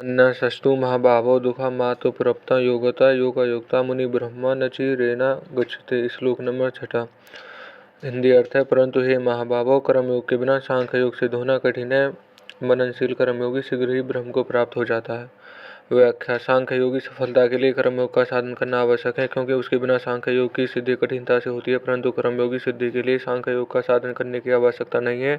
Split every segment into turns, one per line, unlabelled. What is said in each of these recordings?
न षष्ठु महाभावो दुखा मातु प्रप्ता योगता योगयुक्ता मुनि ब्रह्मा नचि रेना गच्छते। श्लोक नंबर 6। हिंदी अर्थ है, परंतु हे महाभावो, कर्मयोग के बिना सांख्य योग सिद्ध होना कठिन है। मननशील कर्मयोगी शीघ्र ही ब्रह्म को प्राप्त हो जाता है। व्याख्या। सांख्य योगी सफलता के लिए कर्मयोग का साधन करना आवश्यक है, क्योंकि उसके बिना सांख्य योग की सिद्धि कठिनता से होती है, परंतु कर्मयोगी सिद्धि के लिए सांख्य योग का साधन करने की आवश्यकता नहीं है।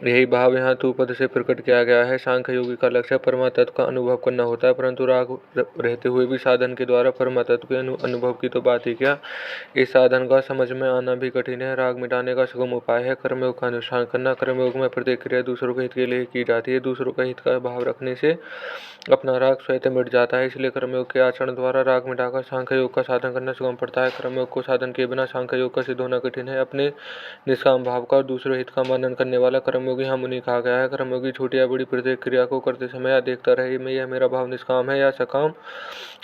यही भाव यहाँ तू पद से प्रकट किया गया है। सांख्य योगी का लक्ष्य परमात्म का अनुभव करना होता है, परंतु राग रहते हुए भी साधन के द्वारा परमात्म के अनुभव की तो बात ही क्या, इस साधन का समझ में आना भी कठिन है। राग मिटाने का सुगम उपाय है कर्मयोग का अनुष्ठान करना। कर्मयोग में प्रत्येक क्रिया दूसरों के हित के लिए की जाती है। दूसरों का हित का भाव रखने से अपना राग स्वयं मिट जाता है, इसलिए कर्मयोग के आचरण द्वारा राग मिटाकर सांख्य योग का साधन करना सुगम पड़ता है। कर्मयोग को साधन के बिना सांख्य योग का सिद्ध होना कठिन है। अपने निष्काम भाव का और दूसरे हित का मनन करने वाला कर्मयोगी हम मुनि कहा गया है। कर्मयोगी छोटी या बड़ी प्रत्येक क्रिया को करते समय देखता रहे यह मेरा भाव निष्काम है या सकाम।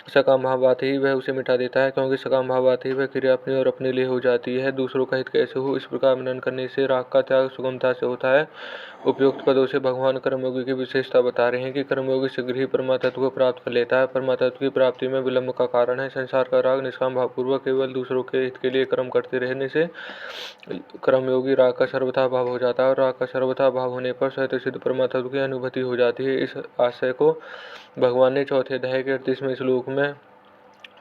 सकाम भाव आते ही वह उसे मिटा देता है, क्योंकि सकाम भाव आते ही वह क्रिया अपनी और अपने लिए हो जाती है। दूसरों का हित कैसे हो, इस प्रकार मनन करने से राग का त्याग सुगमता से होता है। उपयुक्त पदों से भगवान कर्मयोगी की विशेषता बता रहे हैं कि कर्मयोगी शीघ्र ही परमात्म को प्राप्त कर लेता है। परमात्म की प्राप्ति में विलंब का कारण है संसार का राग। निष्काम भावपूर्वक केवल दूसरों के हित के लिए कर्म करते रहने से कर्मयोगी राग का सर्वथा भाव हो जाता है, और राग का सर्वथा भाव होने पर स्वतः सिद्ध परमात्म की अनुभूति हो जाती है। इस आशय को भगवान ने चौथे अध्याय के 38वें श्लोक में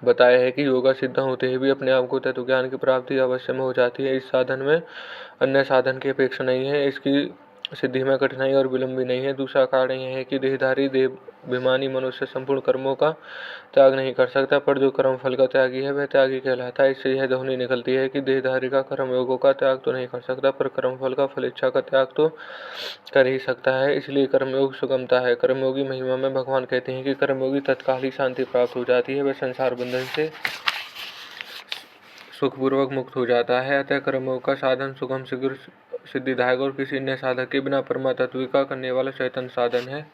बताया है कि योगा सिद्ध होते ही भी अपने आप को तत्व ज्ञान की प्राप्ति अवश्य में हो जाती है। इस साधन में अन्य साधन की अपेक्षा नहीं है, इसकी सिद्धि में कठिनाई और विलंब भी नहीं है। दूसरा कारण यह है कि देहधारी देहाभिमानी मनुष्य संपूर्ण कर्मों का त्याग नहीं कर सकता, पर जो कर्म फल का त्यागी है वह त्यागी कहलाता है। इससे यह ध्वनि निकलती है कि देहधारी का कर्मयोगों का त्याग तो नहीं कर सकता, पर कर्म फल का फल इच्छा का त्याग तो कर ही सकता है, इसलिए कर्मयोग सुगमता है। कर्मयोगी महिमा में भगवान कहते हैं कि कर्मयोगी तत्काल ही शांति प्राप्त हो जाती है, वह संसार बंधन से सुखपूर्वक मुक्त हो जाता है। अतः कर्मयोग का साधन सुगम शीघ्र सिद्धिदायक और किसी अन्य साधक के बिना परमात्म का करने वाला चैतन्य साधन है।